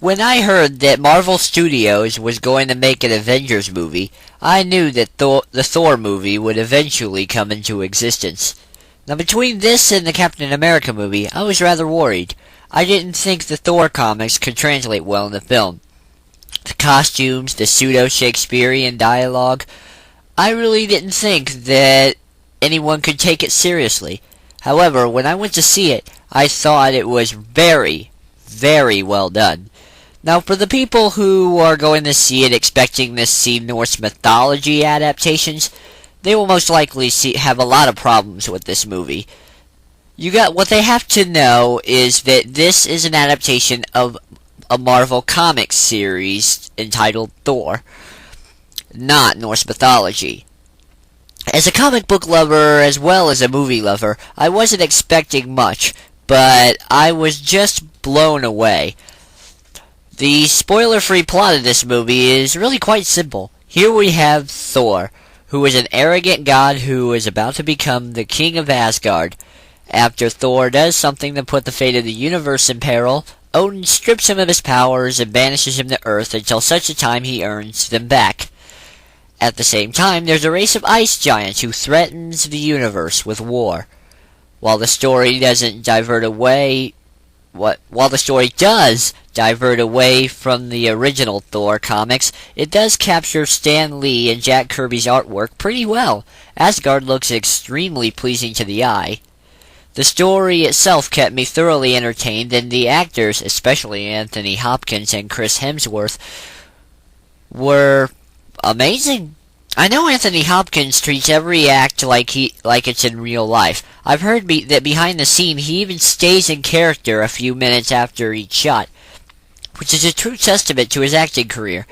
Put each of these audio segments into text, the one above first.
When I heard that Marvel Studios was going to make an Avengers movie, I knew that the Thor movie would eventually come into existence. Now, between this and the Captain America movie, I was rather worried. I didn't think the Thor comics could translate well in the film. The costumes, the pseudo-Shakespearean dialogue, I really didn't think that anyone could take it seriously. However, when I went to see it, I thought it was very, very well done. Now, for the people who are going to see it expecting to see Norse mythology adaptations, they will most likely have a lot of problems with this movie. What they have to know is that this is an adaptation of a Marvel Comics series entitled Thor, not Norse mythology. As a comic book lover as well as a movie lover, I wasn't expecting much, but I was just blown away. The spoiler-free plot of this movie is really quite simple. Here we have Thor, who is an arrogant god who is about to become the king of Asgard. After Thor does something to put the fate of the universe in peril, Odin strips him of his powers and banishes him to Earth until such a time he earns them back. At the same time, there's a race of ice giants who threatens the universe with war. While the story does divert away from the original Thor comics, it does capture Stan Lee and Jack Kirby's artwork pretty well. Asgard looks extremely pleasing to the eye. The story itself kept me thoroughly entertained, and the actors, especially Anthony Hopkins and Chris Hemsworth, were amazing. I know Anthony Hopkins treats every act like it's in real life. I've heard that behind the scene he even stays in character a few minutes after each shot, which is a true testament to his acting career.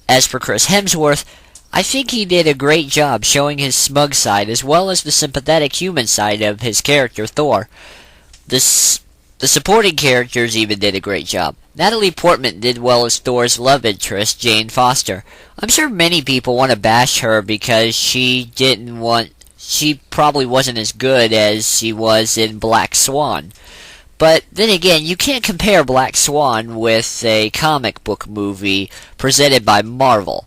As for Chris Hemsworth, I think he did a great job showing his smug side as well as the sympathetic human side of his character Thor. The supporting characters even did a great job. Natalie Portman did well as Thor's love interest, Jane Foster. I'm sure many people want to bash her because she probably wasn't as good as she was in Black Swan. But then again, you can't compare Black Swan with a comic book movie presented by Marvel.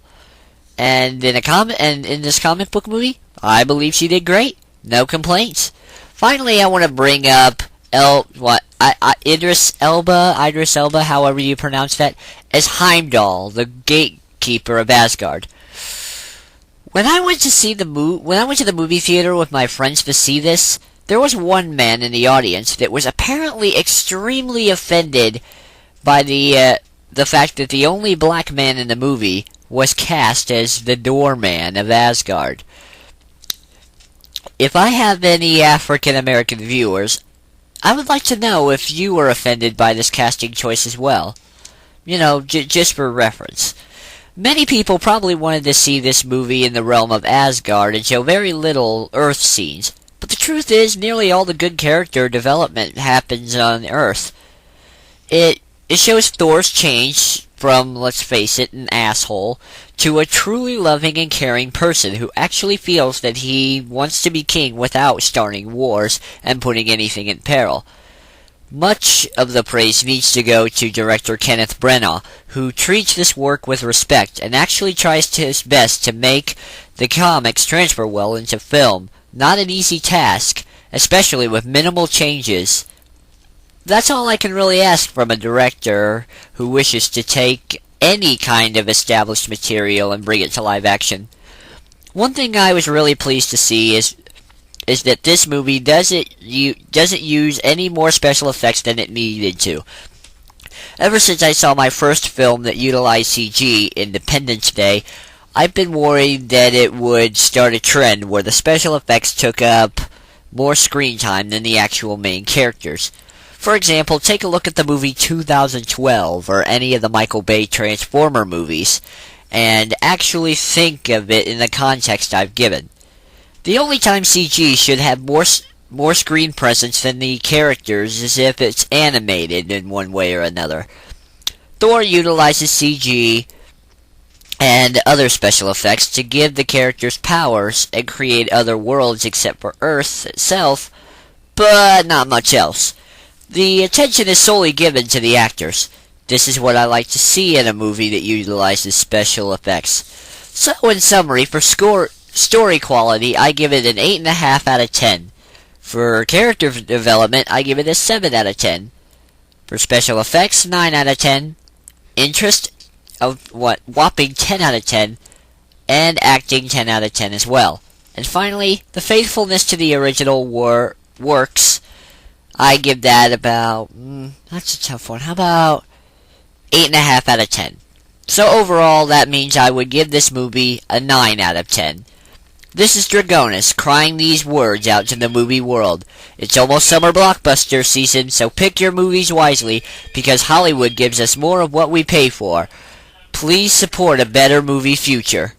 And in this comic book movie, I believe she did great. No complaints. Finally, I want to bring up Idris Elba, however you pronounce that, as Heimdall, the gatekeeper of Asgard. When I went to the movie theater with my friends to see this, there was one man in the audience that was apparently extremely offended by the fact that the only black man in the movie was cast as the doorman of Asgard. If I have any African American viewers, I would like to know if you were offended by this casting choice as well. You know, just for reference. Many people probably wanted to see this movie in the realm of Asgard and show very little Earth scenes. But the truth is, nearly all the good character development happens on Earth. It shows Thor's change from, let's face it, an asshole, to a truly loving and caring person who actually feels that he wants to be king without starting wars and putting anything in peril. Much of the praise needs to go to director Kenneth Branagh, who treats this work with respect and actually tries his best to make the comics transfer well into film. Not an easy task, especially with minimal changes. That's all I can really ask from a director who wishes to take any kind of established material and bring it to live action. One thing I was really pleased to see is that this movie doesn't use any more special effects than it needed to. Ever since I saw my first film that utilized CG, Independence Day, I've been worried that it would start a trend where the special effects took up more screen time than the actual main characters. For example, take a look at the movie 2012 or any of the Michael Bay Transformer movies, and actually think of it in the context I've given. The only time CG should have more screen presence than the characters is if it's animated in one way or another. Thor utilizes CG and other special effects to give the characters powers and create other worlds except for Earth itself, but not much else. The attention is solely given to the actors. This is what I like to see in a movie that utilizes special effects. So in summary, for story quality, I give it an 8.5 out of 10. For character development, I give it a 7 out of 10. For special effects, 9 out of 10. Interest, whopping 10 out of 10. And acting, 10 out of 10 as well. And finally, the faithfulness to the original works, I give that about, that's a tough one, how about 8.5 out of 10. So overall, that means I would give this movie a 9 out of 10. This is Dragonas crying these words out to the movie world. It's almost summer blockbuster season, so pick your movies wisely, because Hollywood gives us more of what we pay for. Please support a better movie future.